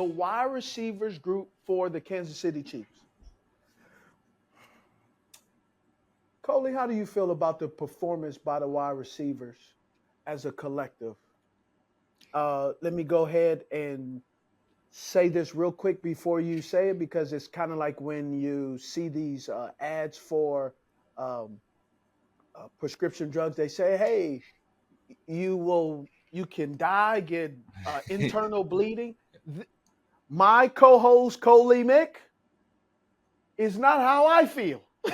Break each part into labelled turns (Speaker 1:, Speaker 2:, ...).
Speaker 1: the wide receivers group for the Kansas City Chiefs. Coley, how do you feel about the performance by the wide receivers as a collective? Let me go ahead and say this real quick before you say it, because it's kind of like when you see these ads for um, prescription drugs. They say, "Hey, you can die, get internal bleeding." My co-host Coley Mick is not how I feel. He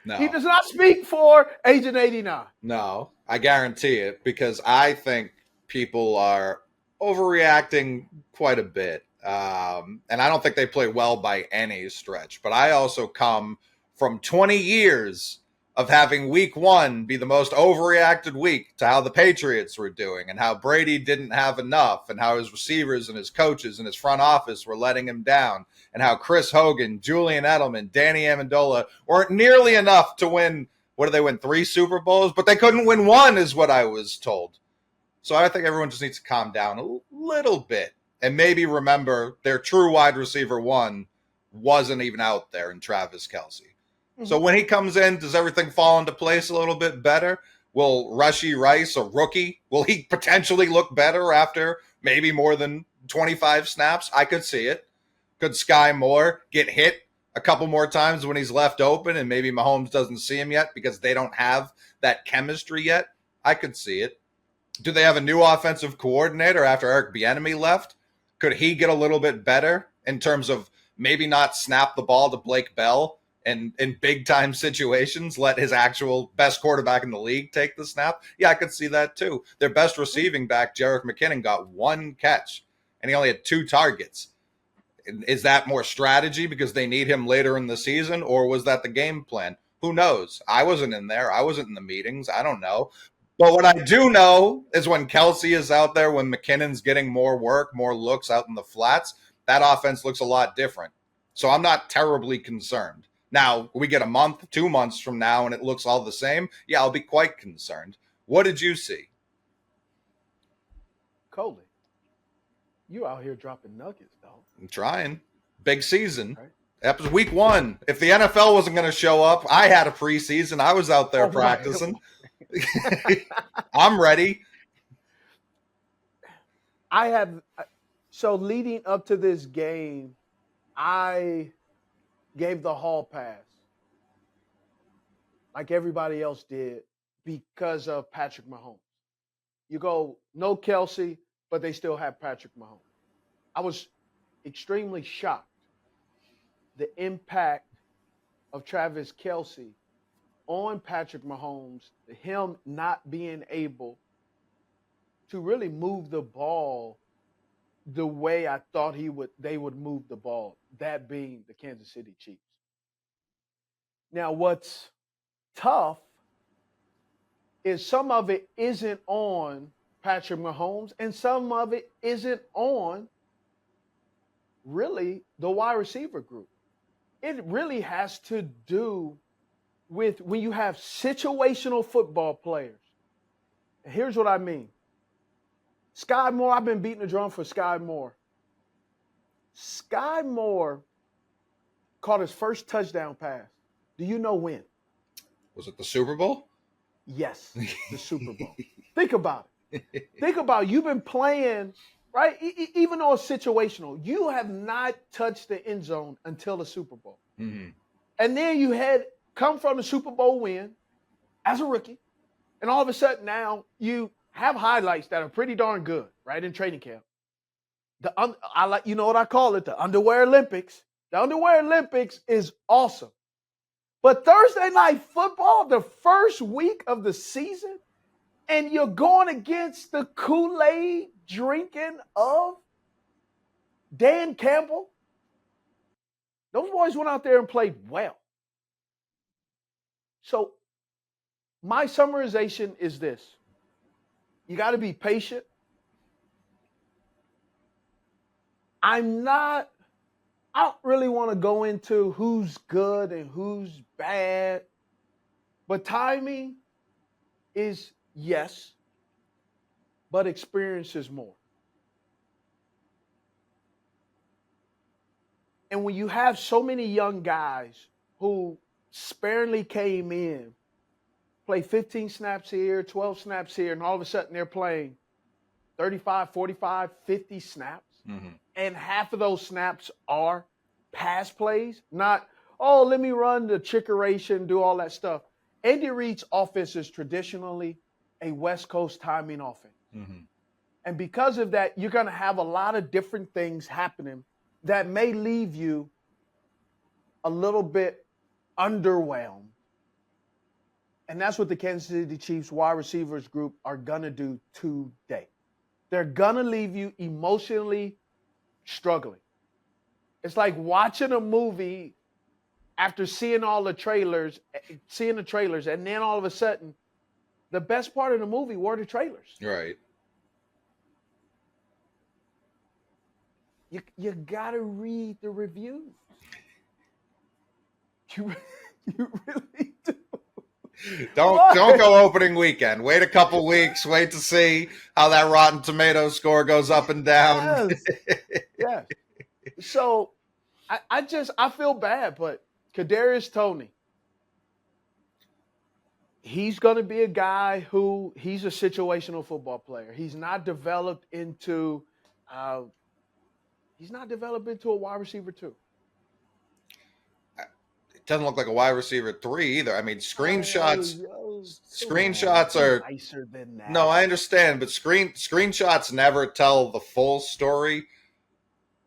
Speaker 2: No,
Speaker 1: does not speak for Agent 89.
Speaker 2: no, I guarantee it, because I think people are overreacting quite a bit. And I don't think they play well by any stretch. But I also come from 20 years of having week one be the most overreacted week to how the Patriots were doing and how Brady didn't have enough and how his receivers and his coaches and his front office were letting him down and how Chris Hogan, Julian Edelman, Danny Amendola weren't nearly enough to win. What did they win? 3 Super Bowls? But they couldn't win one, is what I was told. So I think everyone just needs to calm down a little bit and maybe remember their true wide receiver one wasn't even out there in Travis Kelce. Mm-hmm. So when he comes in, does everything fall into place a little bit better? Will Rashee Rice, a rookie, will he potentially look better after maybe more than 25 snaps? I could see it. Could Sky Moore get hit a couple more times when he's left open and maybe Mahomes doesn't see him yet because they don't have that chemistry yet? I could see it. Do they have a new offensive coordinator after Eric Bieniemy left? Could he get a little bit better in terms of maybe not snap the ball to Blake Bell and in big time situations, let his actual best quarterback in the league take the snap? Yeah, I could see that too. Their best receiving back, Jerick McKinnon, got 1 catch and he only had 2 targets. Is that more strategy because they need him later in the season, or was that the game plan? Who knows? I wasn't in there. I wasn't in the meetings. I don't know. But what I do know is when Kelce is out there, when McKinnon's getting more work, more looks out in the flats, that offense looks a lot different. So I'm not terribly concerned. Now, we get a month, 2 months from now, and it looks all the same. Yeah, I'll be quite concerned. What did you see?
Speaker 1: Coley, you out here dropping nuggets, though.
Speaker 2: I'm trying. Big season.
Speaker 1: Right.
Speaker 2: That was week 1. If the NFL wasn't going to show up, I had a preseason. I was out there practicing. I'm ready.
Speaker 1: So leading up to this game, I gave the hall pass like everybody else did because of Patrick Mahomes. You go, no Kelce, but they still have Patrick Mahomes. I was extremely shocked the impact of Travis Kelce on Patrick Mahomes, him not being able to really move the ball the way I thought they would move the ball, that being the Kansas City Chiefs. Now, what's tough is some of it isn't on Patrick Mahomes and some of it isn't on really the wide receiver group. It really has to do with when you have situational football players. And here's what I mean. Sky Moore, I've been beating the drum for Sky Moore. Sky Moore caught his first touchdown pass. Do you know when?
Speaker 2: Was it the Super Bowl?
Speaker 1: Yes, the Super Bowl. Think about it. Think about it. You've been playing, right? Even though it's situational, you have not touched the end zone until the Super Bowl. Mm-hmm. And then you had come from the Super Bowl win as a rookie. And all of a sudden now you have highlights that are pretty darn good, right, in training camp. I like, you know what I call it, the Underwear Olympics. The Underwear Olympics is awesome. But Thursday Night Football, the first week of the season, and you're going against the Kool-Aid drinking of Dan Campbell. Those boys went out there and played well. So my summarization is this. You got to be patient. I don't really want to go into who's good and who's bad, but timing is yes, but experience is more. And when you have so many young guys who sparingly came in, play 15 snaps here, 12 snaps here, and all of a sudden they're playing 35, 45, 50 snaps.
Speaker 2: Mm-hmm.
Speaker 1: And half of those snaps are pass plays, not, oh, let me run the trickeration, do all that stuff. Andy Reid's offense is traditionally a West Coast timing offense.
Speaker 2: Mm-hmm.
Speaker 1: And because of that, you're going to have a lot of different things happening that may leave you a little bit underwhelmed. And that's what the Kansas City Chiefs wide receivers group are going to do today. They're going to leave you emotionally struggling. It's like watching a movie after seeing the trailers, and then all of a sudden, the best part of the movie were the trailers.
Speaker 2: Right.
Speaker 1: You got to read the reviews. You really do.
Speaker 2: Don't go opening weekend. Wait a couple weeks. Wait to see how that Rotten Tomatoes score goes up and down.
Speaker 1: Yes. So I feel bad, but Kadarius Toney, he's going to be a guy who he's a situational football player. He's not developed into a wide receiver too.
Speaker 2: Doesn't look like a wide receiver 3 either. I mean, screenshots are
Speaker 1: nicer than that.
Speaker 2: No, I understand, but screenshots never tell the full story.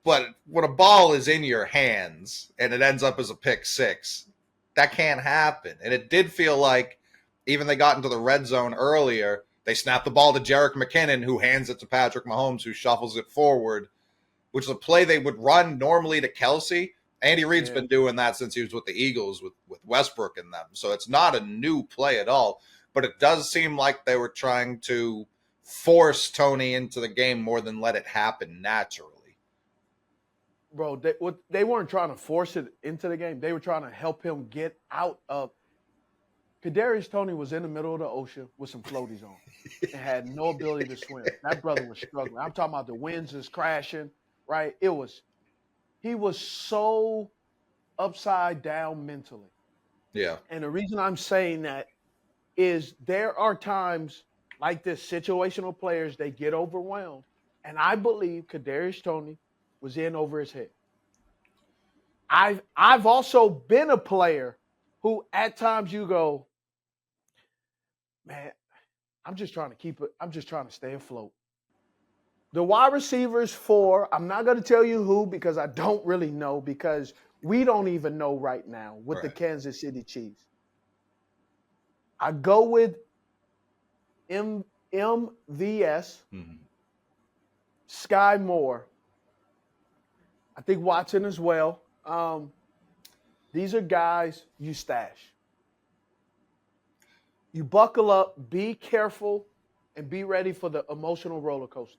Speaker 2: But when a ball is in your hands and it ends up as a pick six, that can't happen. And it did feel like even they got into the red zone earlier, they snapped the ball to Jerick McKinnon, who hands it to Patrick Mahomes, who shuffles it forward, which is a play they would run normally to Kelce. Andy Reid's been doing that since he was with the Eagles with Westbrook and them. So it's not a new play at all. But it does seem like they were trying to force Toney into the game more than let it happen naturally.
Speaker 1: Bro, they weren't trying to force it into the game. They were trying to help him get out of. Kadarius Toney was in the middle of the ocean with some floaties on and had no ability to swim. That brother was struggling. I'm talking about the winds is crashing, right? He was so upside down mentally.
Speaker 2: Yeah.
Speaker 1: And the reason I'm saying that is there are times like this, situational players, they get overwhelmed. And I believe Kadarius Toney was in over his head. I've also been a player who at times you go, man, I'm just trying to stay afloat. The wide receivers for, I'm not going to tell you who because I don't really know because we don't even know right now with the Kansas City Chiefs. I go with MVS, Sky Moore. I think Watson as well. These are guys you stash. You buckle up, be careful, and be ready for the emotional roller coaster.